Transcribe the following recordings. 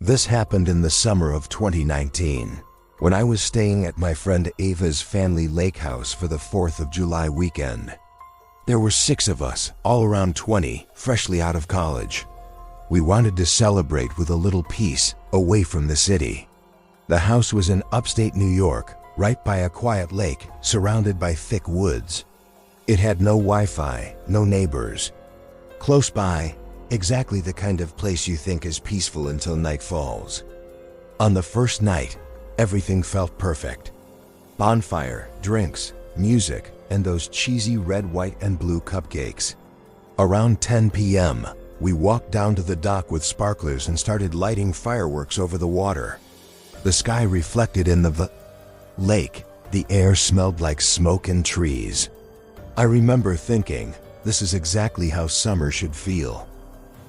This happened in the summer of 2019, when I was staying at my friend Ava's family lake house for the 4th of July weekend. There were 6 of us, all around 20, freshly out of college. We wanted to celebrate with a little peace, away from the city. The house was in upstate New York, right by a quiet lake, surrounded by thick woods. It had no Wi-Fi, no neighbors. Close by, exactly the kind of place you think is peaceful until night falls. On the first night, everything felt perfect. Bonfire, drinks, music, and those cheesy red, white, and blue cupcakes. Around 10 p.m., we walked down to the dock with sparklers and started lighting fireworks over the water. The sky reflected in the lake. The air smelled like smoke and trees. I remember thinking, this is exactly how summer should feel.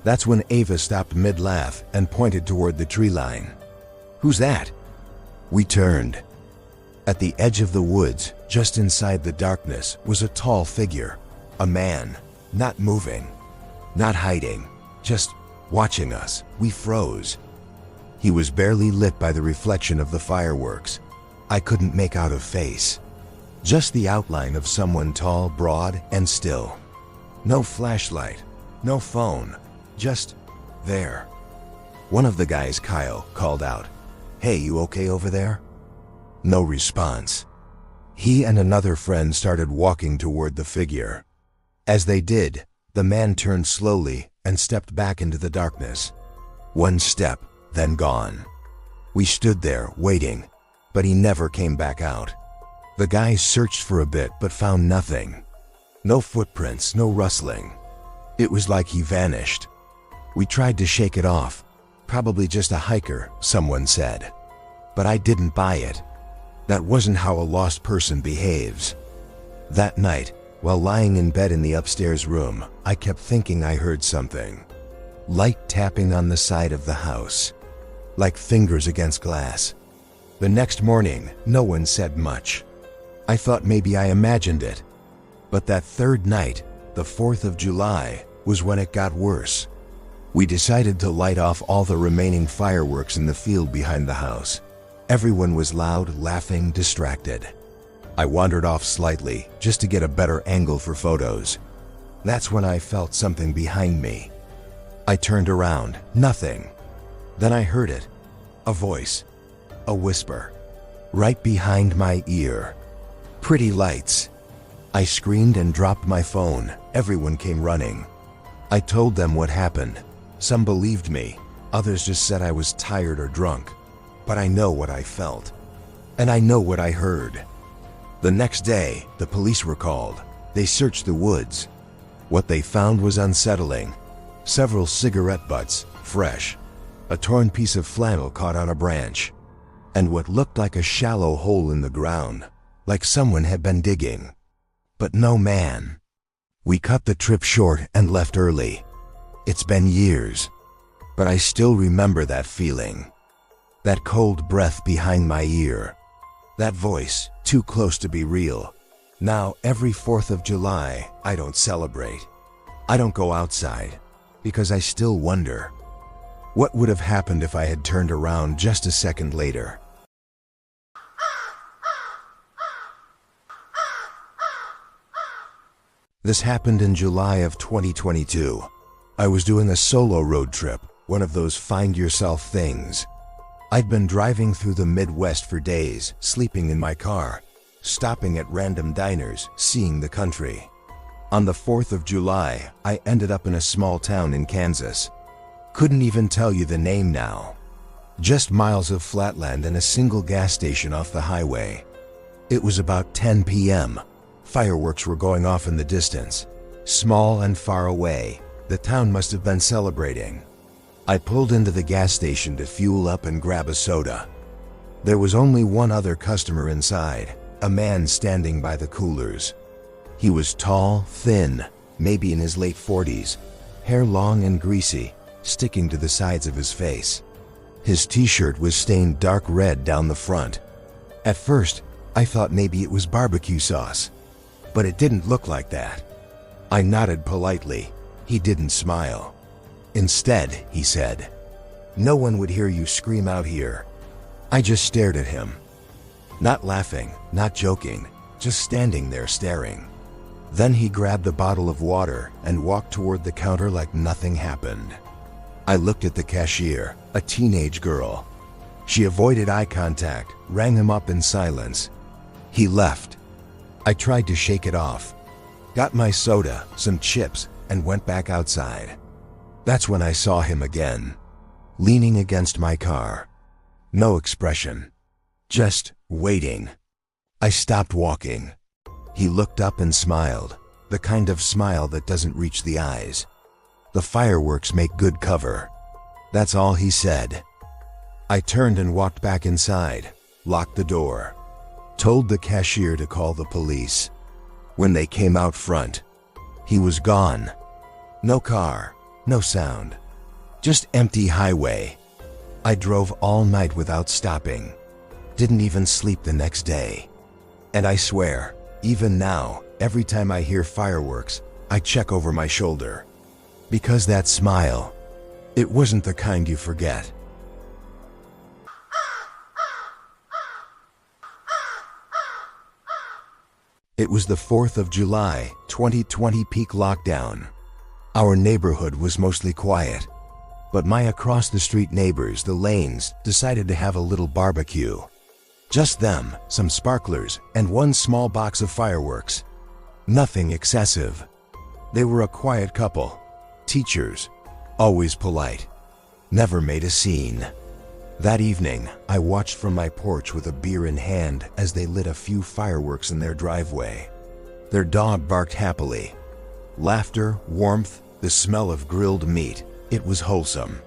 That's when Ava stopped mid-laugh and pointed toward the tree line. "Who's that?" We turned. At the edge of the woods, just inside the darkness, was a tall figure. A man, not moving, not hiding, just watching us. We froze. He was barely lit by the reflection of the fireworks. I couldn't make out a face. Just the outline of someone tall, broad, and still. No flashlight, no phone, just there. One of the guys, Kyle, called out, "Hey, you okay over there?" No response. He and another friend started walking toward the figure. As they did, the man turned slowly and stepped back into the darkness. One step, then gone. We stood there, waiting, but he never came back out. The guys searched for a bit but found nothing. No footprints, no rustling. It was like he vanished. We tried to shake it off. Probably just a hiker, someone said. But I didn't buy it. That wasn't how a lost person behaves. That night, while lying in bed in the upstairs room, I kept thinking I heard something. Light tapping on the side of the house. Like fingers against glass. The next morning, no one said much. I thought maybe I imagined it. But that third night, the 4th of July, was when it got worse. We decided to light off all the remaining fireworks in the field behind the house. Everyone was loud, laughing, distracted. I wandered off slightly, just to get a better angle for photos. That's when I felt something behind me. I turned around, nothing. Then I heard it. A voice. A whisper. Right behind my ear. "Pretty lights." I screamed and dropped my phone. Everyone came running. I told them what happened. Some believed me. Others just said I was tired or drunk. But I know what I felt. And I know what I heard. The next day, the police were called. They searched the woods. What they found was unsettling. Several cigarette butts, fresh. A torn piece of flannel caught on a branch. And what looked like a shallow hole in the ground, like someone had been digging. But no man. We cut the trip short and left early. It's been years. But I still remember that feeling. That cold breath behind my ear. That voice, too close to be real. Now, every 4th of July, I don't celebrate. I don't go outside, because I still wonder. What would have happened if I had turned around just a second later? This happened in July of 2022. I was doing a solo road trip, one of those find-yourself things. I'd been driving through the Midwest for days, sleeping in my car, stopping at random diners, seeing the country. On the 4th of July, I ended up in a small town in Kansas. Couldn't even tell you the name now. Just miles of flatland and a single gas station off the highway. It was about 10 p.m. Fireworks were going off in the distance. Small and far away, the town must have been celebrating. I pulled into the gas station to fuel up and grab a soda. There was only one other customer inside, a man standing by the coolers. He was tall, thin, maybe in his late 40s, hair long and greasy, sticking to the sides of his face. His t-shirt was stained dark red down the front. At first, I thought maybe it was barbecue sauce, but it didn't look like that. I nodded politely. He didn't smile. Instead, he said, No one would hear you scream out here." I just stared at him. Not laughing, not joking, just standing there staring. Then he grabbed a bottle of water and walked toward the counter like nothing happened. I looked at the cashier, a teenage girl. She avoided eye contact, rang him up in silence. He left. I tried to shake it off, got my soda, some chips, and went back outside. That's when I saw him again, leaning against my car. No expression, just waiting. I stopped walking. He looked up and smiled, the kind of smile that doesn't reach the eyes. "The fireworks make good cover." That's all he said. I turned and walked back inside, locked the door, told the cashier to call the police. When they came out front, he was gone. No car, no sound, just empty highway. I drove all night without stopping. Didn't even sleep the next day. And I swear, even now, every time I hear fireworks, I check over my shoulder. Because that smile, it wasn't the kind you forget. It was the 4th of July, 2020 peak lockdown. Our neighborhood was mostly quiet, but my across-the-street neighbors, the Lanes, decided to have a little barbecue. Just them, some sparklers, and one small box of fireworks. Nothing excessive. They were a quiet couple. Teachers, always polite. Never made a scene. That evening, I watched from my porch with a beer in hand as they lit a few fireworks in their driveway. Their dog barked happily. Laughter, warmth, the smell of grilled meat. It was wholesome.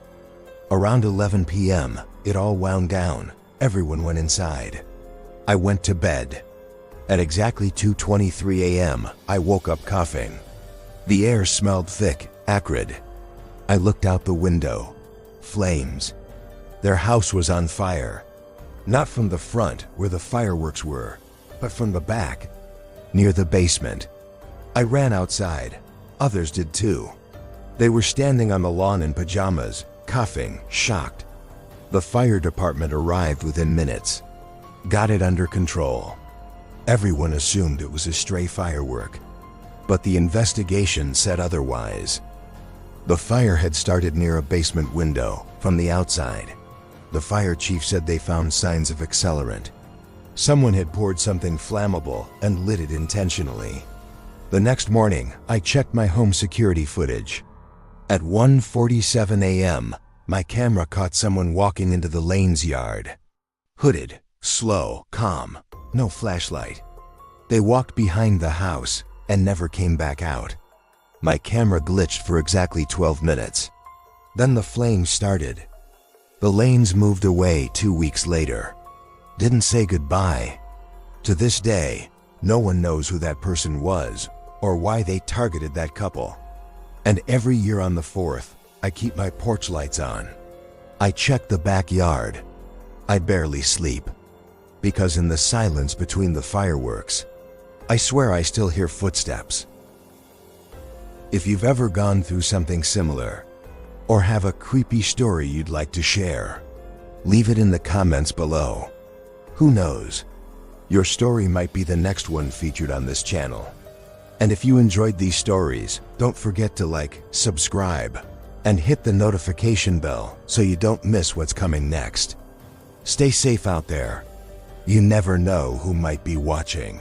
Around 11 p.m., it all wound down. Everyone went inside. I went to bed. At exactly 2:23 a.m., I woke up coughing. The air smelled thick, acrid. I looked out the window. Flames. Their house was on fire. Not from the front, where the fireworks were, but from the back, near the basement. I ran outside. Others did too. They were standing on the lawn in pajamas, coughing, shocked. The fire department arrived within minutes. Got it under control. Everyone assumed it was a stray firework, but the investigation said otherwise. The fire had started near a basement window, from the outside. The fire chief said they found signs of accelerant. Someone had poured something flammable and lit it intentionally. The next morning, I checked my home security footage. At 1:47 a.m., my camera caught someone walking into the Lane's yard. Hooded, slow, calm, no flashlight. They walked behind the house and never came back out. My camera glitched for exactly 12 minutes. Then the flames started. The Lanes moved away 2 weeks later. Didn't say goodbye. To this day, no one knows who that person was or why they targeted that couple. And every year on the 4th, I keep my porch lights on. I check the backyard. I barely sleep. Because in the silence between the fireworks, I swear I still hear footsteps. If you've ever gone through something similar, or have a creepy story you'd like to share, leave it in the comments below. Who knows? Your story might be the next one featured on this channel. And if you enjoyed these stories, don't forget to like, subscribe, and hit the notification bell so you don't miss what's coming next. Stay safe out there. You never know who might be watching.